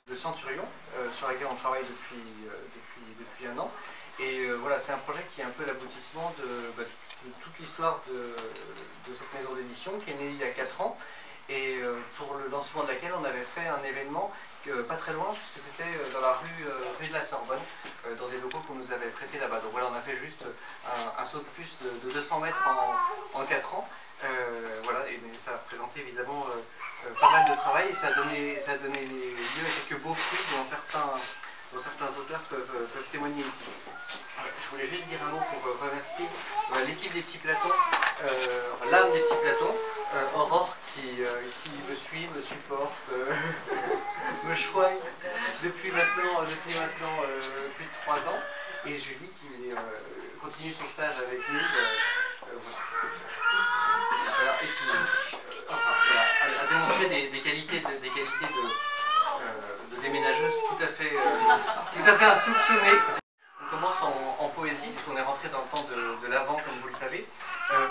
Le Centurion, sur laquelle on travaille depuis un an. Et voilà, c'est un projet qui est un peu l'aboutissement de toute l'histoire de cette maison d'édition qui est née il y a 4 ans. Et pour le lancement de laquelle on avait fait un événement pas très loin, puisque c'était dans la rue de la Sorbonne, dans des locaux qu'on nous avait prêtés là-bas. Donc voilà, on a fait juste un saut de puce de 200 mètres en 4 ans. Voilà, et ça a représenté évidemment pas mal de travail et ça a donné lieu à quelques beaux fruits dont certains auteurs peuvent témoigner ici. Je voulais juste dire un mot pour remercier l'équipe des Petits Platons, l'âme des Petits Platons, Aurore qui me suit, me supporte, me choigne depuis maintenant plus de 3 ans, et Julie qui continue son stage avec nous. Voilà, et qui a démontré des qualités de déménageuse tout à fait insoupçonnées. On commence en poésie, puisqu'on est rentré dans le temps de l'Avent, comme vous le savez,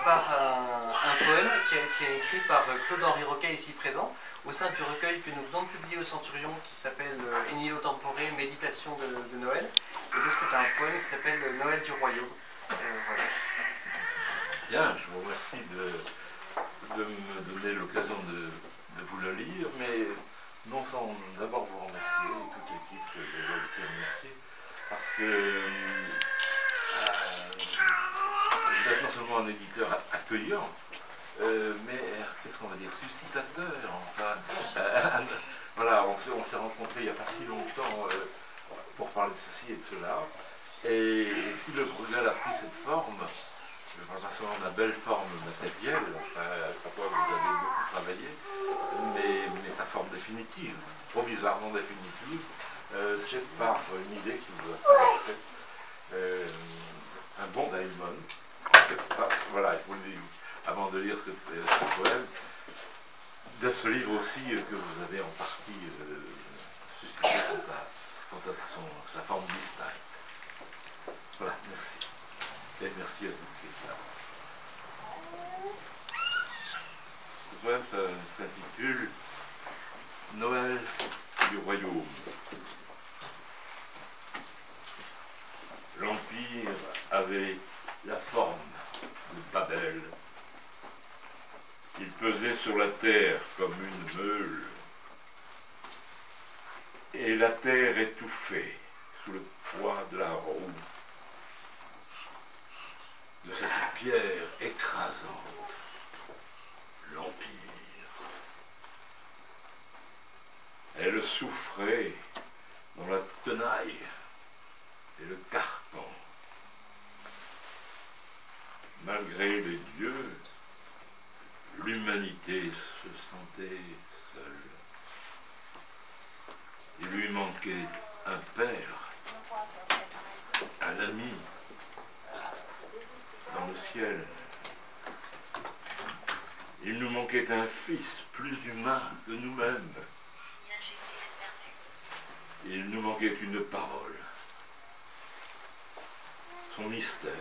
par un poème qui a été écrit par Claude-Henri Roquet, ici présent, au sein du recueil que nous venons de publier au Centurion, qui s'appelle Ennio Tempore, Méditation de Noël. Et donc c'est un poème qui s'appelle Noël du Royaume. Voilà. Bien, je vous remercie de me donner l'occasion de vous le lire, mais non sans d'abord vous remercier, et toute l'équipe que je dois aussi remercier, parce que vous êtes non seulement un éditeur accueillant, mais qu'est-ce qu'on va dire, suscitateur, enfin. Voilà, on s'est rencontrés il n'y a pas si longtemps pour parler de ceci et de cela, et si le Bruegel a pris cette forme, je ne parle pas seulement de la belle forme matérielle, enfin, à quoi vous avez beaucoup travaillé, mais sa forme définitive, provisoirement définitive, c'est par une idée qui vous a fait un bon daimon. Voilà, je vous le dis, avant de lire ce poème, de ce livre aussi que vous avez en partie suscité comme ça, sa forme distincte. Voilà, merci. Et merci à toutes. Ce poème s'intitule Noël du Royaume. L'Empire avait la forme de Babel. Il pesait sur la terre comme une meule, et la terre étouffait sous le poids de la roue, de cette pierre écrasante, l'Empire. Elle souffrait dans la tenaille et le carcan. Malgré les dieux, l'humanité se sentait seule. Il lui manquait un père, un ami, dans le ciel. Il nous manquait un fils plus humain que nous-mêmes. Il nous manquait une parole, son mystère.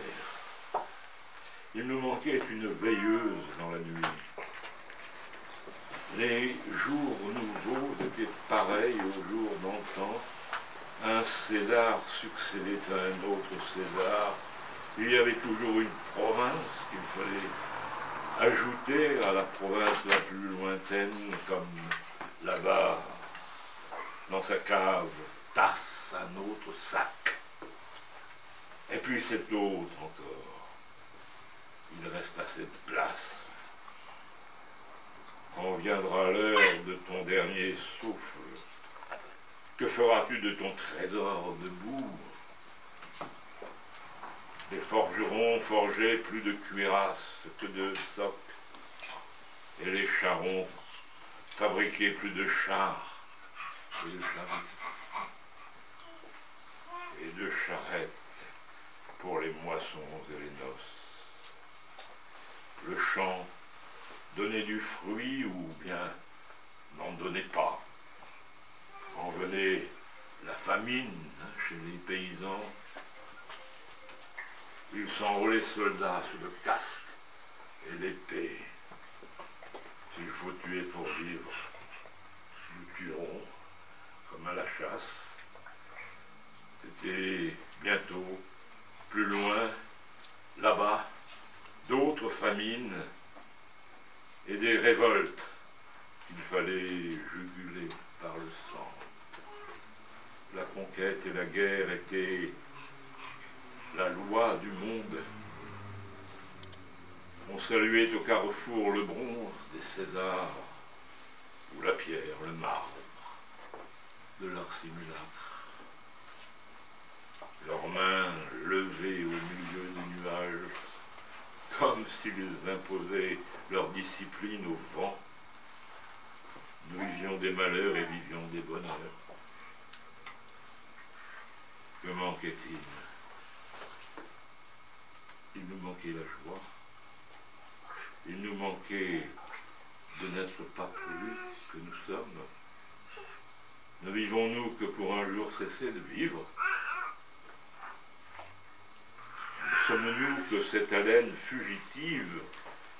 Il nous manquait une veilleuse dans la nuit. Les jours nouveaux étaient pareils aux jours d'antan. Un César succédait à un autre César. Il y avait toujours une province qu'il fallait ajouter à la province la plus lointaine, comme là-bas, dans sa cave, tasse un autre sac. Et puis cet autre encore. Il reste assez de place. Quand viendra l'heure de ton dernier souffle, que feras-tu de ton trésor de boue? Les forgerons forgeaient plus de cuirasses que de socs, et les charrons fabriquaient plus de chars que de charrettes, et de charrettes pour les moissons et les noces. Le champ donnait du fruit ou bien n'en donnait pas. En venait la famine chez les paysans. Ils s'enrôlaient soldats sous le casque et l'épée. S'il faut tuer pour vivre, nous tuerons comme à la des révoltes qu'il fallait juguler par le sang. La conquête et la guerre étaient la loi du monde. On saluait au carrefour le bronze des Césars, ou la pierre, le marbre de leur simulacre. Leurs mains levées au milieu des nuages, comme s'ils imposaient leur discipline au vent. Nous vivions des malheurs et vivions des bonheurs. Que manquait-il? Il nous manquait la joie. Il nous manquait de n'être pas plus que nous sommes. Ne vivons-nous que pour un jour cesser de vivre? Sommes-nous que cette haleine fugitive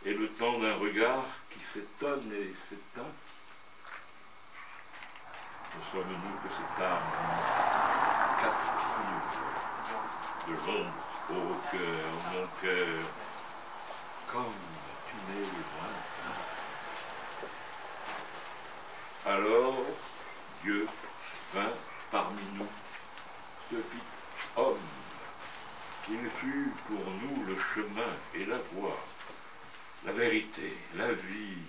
est le temps d'un regard qui s'étonne et s'éteint? Ne sommes-nous que cette âme captive de l'ombre au cœur, mon cœur, comme tu n'es lointain? Alors Dieu vint parmi nous, se fit homme. Il fut pour nous le chemin et la voie, la vérité, la vie,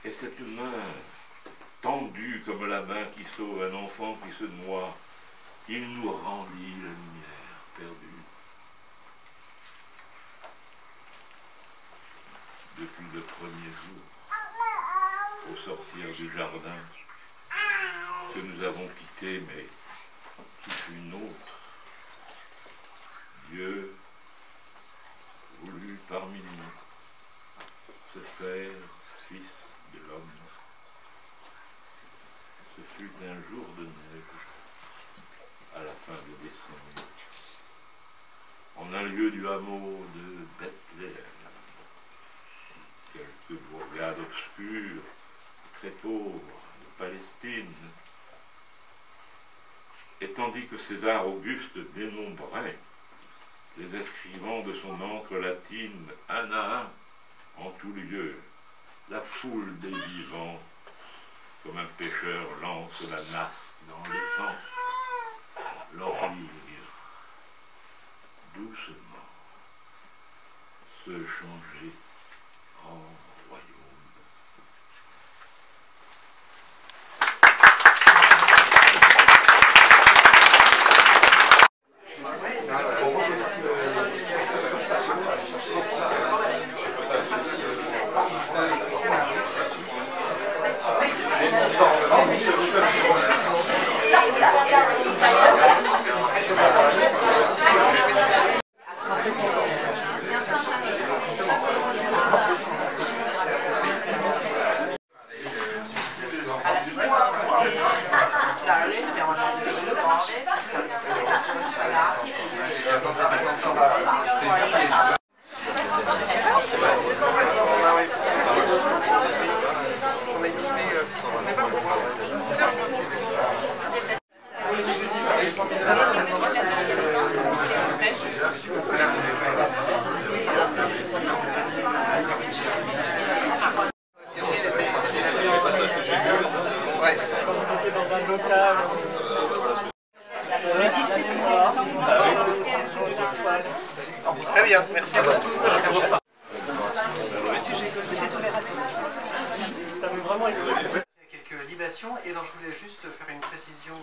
et cette main tendue comme la main qui sauve un enfant qui se noie, il nous rendit la lumière perdue. Depuis le premier jour, au sortir du jardin, que nous avons quitté, mais qui fut nôtre, Dieu voulut parmi nous se faire fils de l'homme. Ce fut un jour de neige, à la fin de décembre, en un lieu du hameau de Bethléem. Quelques bourgades obscures, très pauvres, de Palestine. Et tandis que César Auguste dénombrait les escrivants de son encre latine, un à un, en tout lieu, la foule des vivants, comme un pêcheur lance la nasse dans le temps, l'empire, doucement, se changer en royaume. Très bien, merci à vous. C'est ouvert à tous. Ça veut vraiment être... Il y a quelques libations et donc je voulais juste faire une précision.